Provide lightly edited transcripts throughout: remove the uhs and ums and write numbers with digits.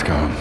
Welcome.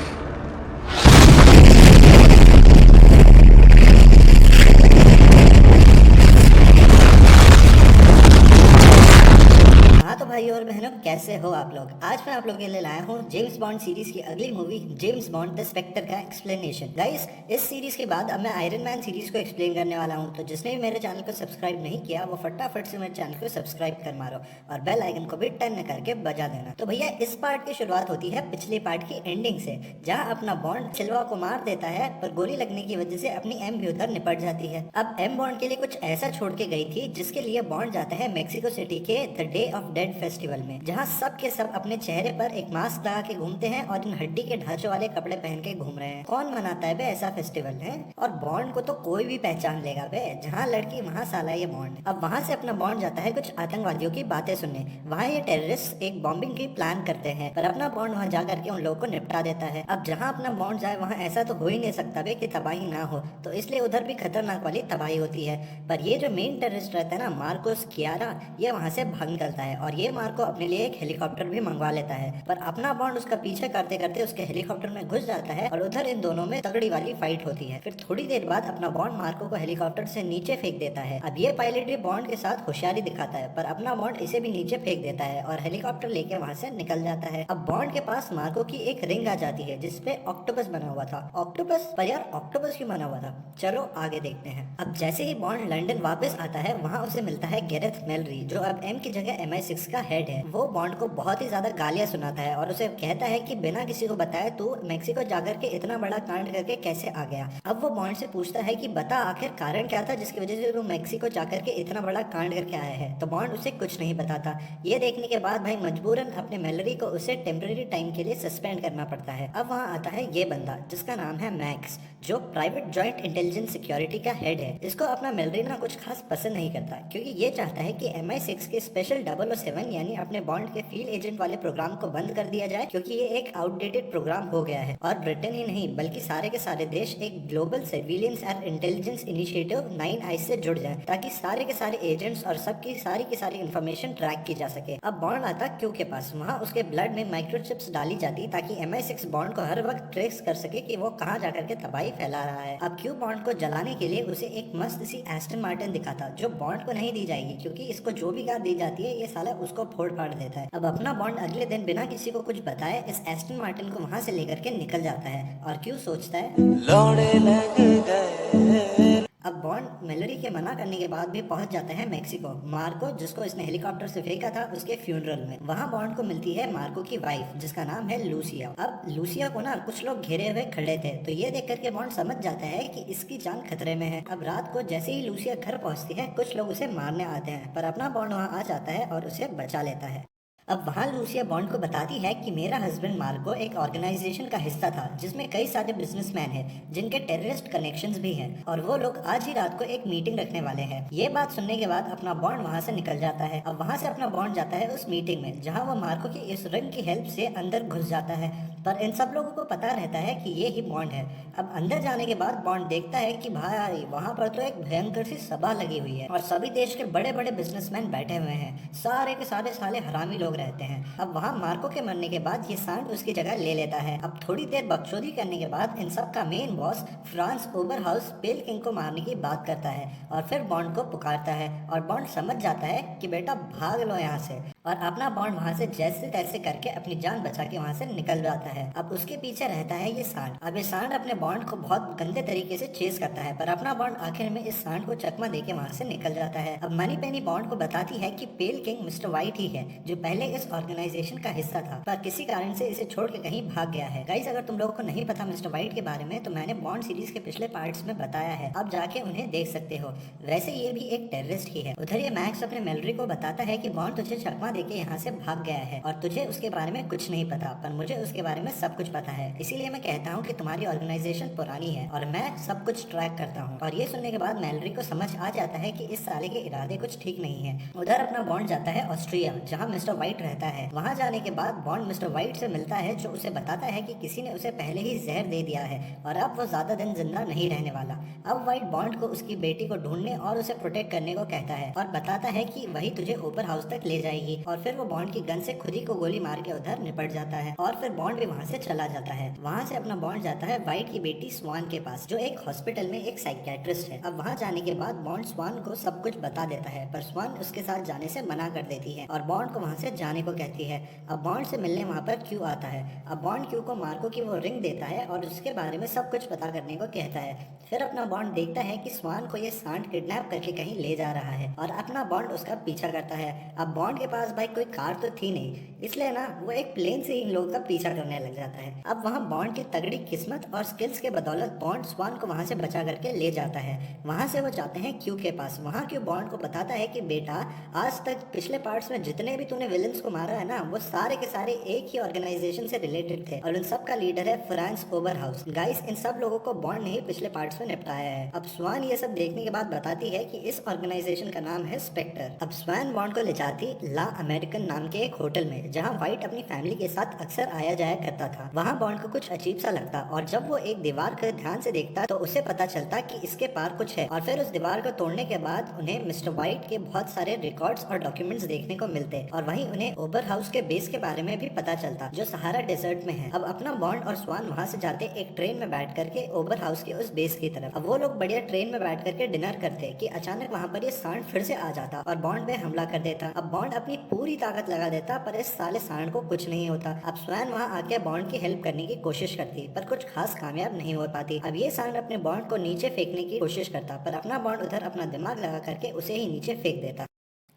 हाँ तो भाई और बहनों, कैसे हो आप लोग। आज मैं आप लोगों के लिए लाया हूँ जेम्स बॉन्ड सीरीज की अगली movie James Bond the Spectre का एक्सप्लेनेशन। गाइस, इस सीरीज के बाद अब मैं आयरन मैन सीरीज को एक्सप्लेन करने वाला हूँ। तो जिसने भी मेरे चैनल को सब्सक्राइब नहीं किया वो फटाफट से मेरे चैनल को सब्सक्राइब कर मारो और बेल आइकन को भी टर्न करके बजा देना। तो भैया, इस पार्ट की शुरुआत होती है पिछले पार्ट की एंडिंग से, जहाँ अपना बॉन्ड सिल्वा को मार देता है, पर गोली लगने की वजह से अपनी एम भी उधर निपट जाती है। अब एम बॉन्ड के लिए कुछ ऐसा छोड़ के गई थी जिसके लिए बॉन्ड जाता है मेक्सिको सिटी के the day of dead festival में, जहाँ सब के सब अपने चेहरे पर एक मास्क लगा के घूमते हैं और इन हड्डी के ढांचों वाले कपड़े पहन के घूम रहे हैं। कौन मनाता है बे ऐसा फेस्टिवल है? और बॉन्ड को तो कोई भी पहचान लेगा बे, जहाँ लड़की वहाँ साला ये बॉन्ड। अब वहाँ से अपना बॉन्ड जाता है कुछ आतंकवादियों की बातें सुनने। वहाँ ये टेररिस्ट एक बॉम्बिंग की प्लान करते हैं, पर अपना बॉन्ड वहाँ जा करके उन लोगों को निपटा देता है। अब जहाँ अपना बॉन्ड जाए वहाँ ऐसा तो हो ही नहीं सकता बे कि तबाही ना हो, तो इसलिए उधर भी खतरनाक वाली तबाही होती है। पर ये जो मेन टेररिस्ट रहता है ना, मार्कोस कियारा, ये वहाँ से भाग निकलता है और ये मार्को अपने लिए एक हेलीकॉप्टर भी मंगवा लेता है। पर अपना बॉन्ड उसका पीछे करते करते उसके हेलीकॉप्टर में घुस जाता है और उधर इन दोनों में तगड़ी वाली फाइट होती है। फिर थोड़ी देर बाद अपना बॉन्ड मार्को को हेलीकॉप्टर से नीचे फेंक देता है। अब ये पायलट भी बॉन्ड के साथ होशियारी दिखाता है, पर अपना बॉन्ड इसे भी नीचे फेंक देता है और हेलीकॉप्टर लेके वहाँ से निकल जाता है। अब बॉन्ड के पास मार्को की एक रिंग आ जाती है जिसपे ऑक्टोपस बना हुआ था। ऑक्टोपस? पर यार ऑक्टोपस क्यों बना हुआ था? चलो आगे देखते हैं। अब जैसे ही बॉन्ड लंदन वापस आता है, वहाँ उसे मिलता है गैरेथ मेलरी, जो अब एम की जगह MI6 का हेड है। वो बॉन्ड को बहुत ही ज्यादा गालियां सुनाता है और उसे कहता है कि बिना किसी को बताए तू मेक्सिको जाकर के इतना बड़ा कांड करके कैसे आ गया। अब वो बॉन्ड से पूछता है कि बता आखिर कारण क्या था जिसकी वजह से तू मेक्सिको जाकर के इतना बड़ा कांड करके आया है। तो बॉन्ड उसे कुछ नहीं बताता। ये देखने के बाद भाई मजबूरन अपने मेलरी को उसे टेम्परेरी टाइम के लिए सस्पेंड करना पड़ता है। अब वहाँ आता है ये बंदा जिसका नाम है मैक्स, जो प्राइवेट जॉइंट इंटेलिजेंस सिक्योरिटी का हेड है। इसको अपना मेलरी ना कुछ खास पसंद नहीं करता, क्योंकि ये चाहता है कि MI6 के स्पेशल 007 यानी अपने बॉन्ड के फील्ड एजेंट वाले प्रोग्राम को बंद कर दिया जाए, क्योंकि ये एक आउटडेटेड प्रोग्राम हो गया है। और ब्रिटेन ही नहीं बल्कि सारे के सारे देश एक global surveillance and intelligence initiative 9 eyes से जुड़ जाए, ताकि सारे के सारे एजेंट्स और सबकी सारी की सारी इन्फॉर्मेशन ट्रैक की जा सके। अब बॉन्ड आता क्यू के पास, वहाँ उसके ब्लड में माइक्रोचिप्स डाली जाती ताकि MI6 बॉन्ड को हर वक्त ट्रेस कर सके कि वो कहाँ जाकर के तबाही फैला रहा है। अब क्यू बॉन्ड को जलाने के लिए उसे एक मस्त सी एस्टन मार्टिन दिखाता, जो बॉन्ड को नहीं दी जाएगी, क्योंकि इसको जो भी कार दी जाती है ये साला उसको फोड़ फाड़ देता है। अब अपना बॉन्ड अगले दिन बिना किसी को कुछ बताए इस एस्टन मार्टिन को वहां से लेकर के निकल जाता है और क्यों सोचता है लौड़े लग गए। अब बॉन्ड मेलरी के मना करने के बाद भी पहुंच जाता है मेक्सिको, मार्को जिसको इसने हेलीकॉप्टर से फेंका था उसके फ्यूनरल में। वहां बॉन्ड को मिलती है मार्को की वाइफ जिसका नाम है लूसिया। अब लूसिया को ना कुछ लोग घेरे हुए खड़े थे, तो ये देख करके बॉन्ड समझ जाता है कि इसकी जान खतरे में है। अब रात को जैसे ही लूसिया घर पहुंचती है, कुछ लोग उसे मारने आते हैं, पर अपना बॉन्ड वहां आ जाता है और उसे बचा लेता है। अब वहाँ लूसिया बॉन्ड को बताती है कि मेरा हस्बैंड मार्को एक ऑर्गेनाइजेशन का हिस्सा था जिसमें कई सारे बिजनेसमैन हैं जिनके टेररिस्ट कनेक्शंस भी हैं, और वो लोग आज ही रात को एक मीटिंग रखने वाले हैं। ये बात सुनने के बाद अपना बॉन्ड वहाँ से निकल जाता है। अब वहाँ से अपना बॉन्ड जाता है उस मीटिंग में, जहाँ वो मार्को की इस रिंग की हेल्प से अंदर घुस जाता है, पर इन सब लोगों को पता रहता है कि ये ही बॉन्ड है। अब अंदर जाने के बाद बॉन्ड देखता है कि भाई वहाँ पर तो एक भयंकर सी सभा लगी हुई है और सभी देश के बड़े बड़े बिजनेसमैन बैठे हुए हैं, सारे के सारे साले हरामी लोग रहते हैं। अब वहाँ मार्को के मरने के बाद ये सांड उसकी जगह ले लेता है। अब थोड़ी देर बकचोदी करने के बाद इन सब का मेन बॉस फ्रांस ओबरहाउस पेल किंग को मारने की बात करता है और फिर बॉन्ड को पुकारता है, और बॉन्ड समझ जाता है कि बेटा भाग लो यहाँ से, और अपना बॉन्ड वहाँ से जैसे तैसे करके अपनी जान बचा के वहाँ से निकल जाता है। अब उसके पीछे रहता है ये सांड। अब ये सांड अपने बॉन्ड को बहुत गंदे तरीके से चेस करता है, पर अपना बॉन्ड आखिर में इस सांड को चकमा देके वहाँ से निकल जाता है। अब मनी पेनी बॉन्ड को बताती है कि पेल किंग मिस्टर वाइट ही है, जो पहले इस ऑर्गेनाइजेशन का हिस्सा था, पर किसी कारण से इसे छोड़ के कहीं भाग गया है। गाइस, अगर तुम लोगों को नहीं पता मिस्टर वाइट के बारे में, तो मैंने बॉन्ड सीरीज के पिछले पार्ट्स में बताया है, आप जाके उन्हें देख सकते हो। वैसे ये भी एक टेररिस्ट ही है। उधर ये मैक्स अपने मेलरी को बताता है कि बॉन्ड तुझे चकमा देके यहाँ से भाग गया है और तुझे उसके बारे में कुछ नहीं पता, पर मुझे उसके बारे में सब कुछ पता है, इसीलिए मैं कहता हूँ कि तुम्हारी ऑर्गेनाइजेशन पुरानी है और मैं सब कुछ ट्रैक करता हूँ। और ये सुनने के बाद मेलरी को समझ आ जाता है कि इस साले के इरादे कुछ ठीक नहीं है। उधर अपना बॉन्ड जाता है ऑस्ट्रिया, जहाँ मिस्टर वाइट रहता है। वहाँ जाने के बाद बॉन्ड मिस्टर वाइट से मिलता है, जो उसे बताता है कि किसी ने उसे पहले ही जहर दे दिया है और अब वो ज्यादा दिन जिंदा नहीं रहने वाला। अब वाइट बॉन्ड को उसकी बेटी को ढूंढने और उसे प्रोटेक्ट करने को कहता है और बताता है कि वही तुझे ऊपर हाउस तक ले जाएगी, जाएगी और फिर वो बॉन्ड की गन से खुद ही को गोली मार के उधर निपट जाता है और फिर बॉन्ड भी वहाँ से चला जाता है। वहाँ से अपना बॉन्ड जाता है वाइट की बेटी स्वान के पास, जो एक हॉस्पिटल में एक साइकियाट्रिस्ट है। अब वहाँ जाने के बाद बॉन्ड स्वान को सब कुछ बता देता है, पर स्वान उसके साथ जाने से मना कर देती है और बॉन्ड को वहाँ से जाने को कहती है। अब बॉन्ड से मिलने वहाँ पर क्यू आता है। अब बॉन्ड क्यू को मार्को की वो रिंग देता है और उसके बारे में सब कुछ पता करने को कहता है। फिर अपना बॉन्ड देखता है कि स्वान को ये सांड किडनैप करके कहीं ले जा रहा है और अपना बॉन्ड उसका पीछा करता है। अब बॉन्ड के पास भाई कोई कार तो थी नहीं, इसलिए ना वो एक प्लेन से इन लोगों का पीछा करने लग जाता है। अब वहाँ बॉन्ड की तगड़ी किस्मत और स्किल्स के बदौलत बॉन्ड स्वान को वहाँ से बचा करके ले जाता है। वहाँ से वो जाते हैं क्यू के पास। वहाँ क्यू बॉन्ड को बताता है कि बेटा, आज तक पिछले पार्ट्स में जितने भी तूने विलन्स को मारा है ना, वो सारे के सारे एक ही ऑर्गेनाइजेशन से रिलेटेड थे और उन सब का लीडर है फ्रांस ओवरहाउस। गाइस, इन सब लोगों को बॉन्ड ने ही पिछले पार्ट्स में निपटाया है। अब स्वान ये सब देखने के बाद बताती है कि इस ऑर्गेनाइजेशन का नाम है स्पेक्टर। अब स्वान बॉन्ड को ले जाती ला अमेरिकन नाम के एक होटल में, जहाँ व्हाइट अपनी फैमिली के साथ अक्सर आया जाया करता था। वहाँ बॉन्ड को कुछ अजीब सा लगता और जब वो एक दीवार को ध्यान से देखता तो उसे पता चलता कि इसके पार कुछ है और फिर उस दीवार को तोड़ने के बाद उन्हें मिस्टर व्हाइट के बहुत सारे रिकॉर्ड्स और डॉक्यूमेंट्स देखने को मिलते और वहीं उन्हें ओबर हाउस के बेस के बारे में भी पता चलता, जो सहारा डेजर्ट में है। अब अपना बॉन्ड और स्वान वहाँ से जाते एक ट्रेन में बैठ करके ओबर हाउस के उस बेस की तरफ। अब वो लोग बढ़िया ट्रेन में बैठ करके डिनर करते कि अचानक वहाँ पर ये सांड फिर से आ जाता और बॉन्ड पे हमला कर देता। अब बॉन्ड अपनी पूरी ताकत लगा देता पर इस साले सांड को कुछ नहीं होता। अब स्वान वहाँ आके बॉन्ड की हेल्प करने की कोशिश करती पर कुछ खास कामयाब नहीं हो पाती। अब ये सांड अपने बॉन्ड को नीचे फेंकने की कोशिश करता पर अपना बॉन्ड उधर अपना दिमाग लगा करके उसे ही नीचे फेंक देता।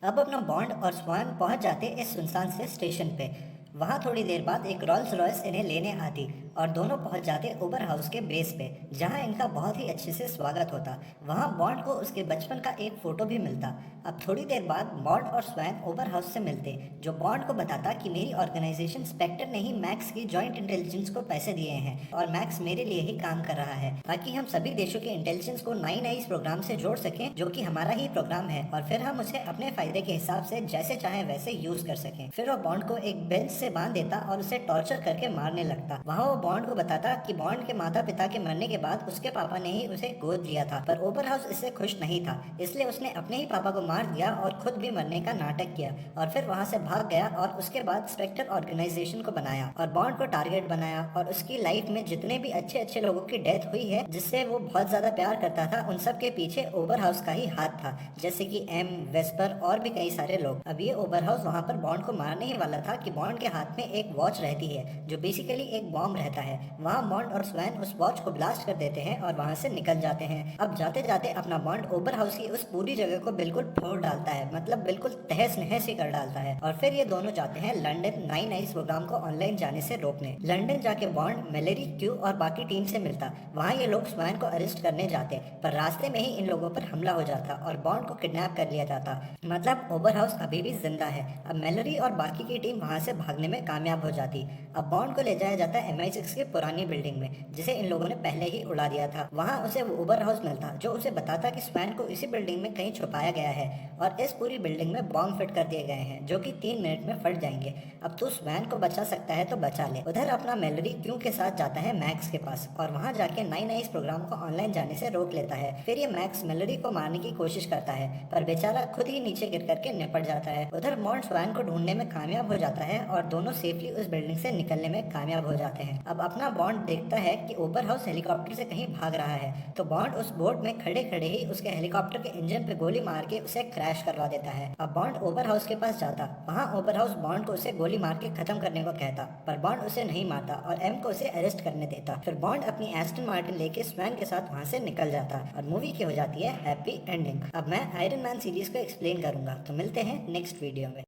अब अपना बॉन्ड और स्वान पहुंच जाते इस सुनसान से स्टेशन पे। वहाँ थोड़ी देर बाद एक रॉल्स रॉयस इन्हें लेने आती और दोनों पहुंच जाते ओबर हाउस के बेस पे, जहाँ इनका बहुत ही अच्छे से स्वागत होता। वहाँ बॉन्ड को उसके बचपन का एक फोटो भी मिलता। अब थोड़ी देर बाद बॉन्ड और स्वैन ओबर हाउस से मिलते, जो बॉन्ड को बताता कि मेरी ऑर्गेनाइजेशन स्पेक्टर ने ही मैक्स की जॉइंट इंटेलिजेंस को पैसे दिए हैं और मैक्स मेरे लिए ही काम कर रहा है, ताकि हम सभी देशों के इंटेलिजेंस को नई इस प्रोग्राम से जोड़ सकें, जो कि हमारा ही प्रोग्राम है, और फिर हम उसे अपने फायदे के हिसाब से जैसे चाहे वैसे यूज कर सकें। फिर वो बॉन्ड को एक बेंच से बांध देता और उसे टॉर्चर करके मारने लगता। वहाँ वो बॉन्ड को बताता कि बॉन्ड के माता पिता के मरने के बाद उसके पापा ने ही उसे गोद लिया था, पर ओबर हाउस इससे खुश नहीं था, इसलिए उसने अपने ही पापा को मार दिया और खुद भी मरने का नाटक किया और फिर वहाँ से भाग गया। और उसके बाद स्पेक्टर ऑर्गेनाइजेशन को बनाया और बॉन्ड को टारगेट बनाया और उसकी लाइफ में जितने भी अच्छे अच्छे लोगों की डेथ हुई है, जिससे वो बहुत ज्यादा प्यार करता था, उन सब के पीछे ओबर हाउस का ही हाथ था, जैसे कि एम, वेस्पर और भी कई सारे लोग। अब ये ओबर हाउस वहाँ पर बॉन्ड को मारने ही वाला था कि बॉन्ड के हाथ में एक वॉच रहती है, जो बेसिकली एक बॉम्ब रहता है। वहाँ बॉन्ड और स्वैन उस वॉच को ब्लास्ट कर देते हैं और वहाँ से निकल जाते हैं। अब जाते जाते अपना बॉन्ड ओबर हाउस की उस पूरी जगह को बिल्कुल फोड़ डालता है, मतलब बिल्कुल तहस नहस ही कर डालता है। और फिर ये दोनों जाते हैं लंदन नई इस प्रोग्राम को ऑनलाइन जाने से रोकने। लंदन जाके बॉन्ड मेलेरी, क्यू और बाकी टीम से मिलता। वहाँ ये लोग स्वैन को अरेस्ट करने जाते, पर रास्ते में ही इन लोगों पर हमला हो जाता और बॉन्ड को किडनैप कर लिया जाता। मतलब ओबर हाउस अभी भी जिंदा है। अब मेलेरी और बाकी की टीम वहाँ से भागने में कामयाब हो जाती। अब बॉन्ड को ले जाया जाता है MI6 की पुरानी बिल्डिंग में, जिसे इन लोगों ने पहले ही उड़ा दिया था। वहाँ उसे वो ओबर हाउस मिलता, जो उसे बताता कि स्वैन को इसी बिल्डिंग में कहीं छुपाया गया है और इस पूरी बिल्डिंग में बॉम्ब फिट कर दिए गए हैं, जो कि 3 मिनट में फट जाएंगे। अब तू स्वैन को बचा सकता है तो बचा ले। उधर अपना मेलेरी क्यू के साथ जाता है मैक्स के पास और वहाँ जाके नई इस प्रोग्राम को ऑनलाइन जाने से रोक लेता है। फिर ये मैक्स मेलेरी को मारने की कोशिश करता है, पर बेचारा खुद ही नीचे गिर करके निपट जाता है। उधर बॉन्ड स्वैन को ढूंढने में कामयाब हो जाता है और दोनों सेफली उस बिल्डिंग से निकलने में कामयाब हो जाते हैं। अब अपना बॉन्ड देखता है कि ओबर हाउस हेलीकॉप्टर से कहीं भाग रहा है, तो बॉन्ड उस बोट में खड़े खड़े ही उसके हेलीकॉप्टर के इंजन पे गोली मार के उसे क्रैश करवा देता है। अब बॉन्ड ओबर हाउस के पास जाता। वहाँ ओबर हाउस बॉन्ड को उसे गोली मार के खत्म करने को कहता, पर बॉन्ड उसे नहीं मारता और एम को उसे अरेस्ट करने देता। फिर बॉन्ड अपनी एस्टन मार्टिन लेके स्वैन के साथ वहाँ से निकल जाता और मूवी की हो जाती है हैप्पी एंडिंग। अब मैं आयरन मैन सीरीज को एक्सप्लेन करूंगा, तो मिलते हैं नेक्स्ट वीडियो में।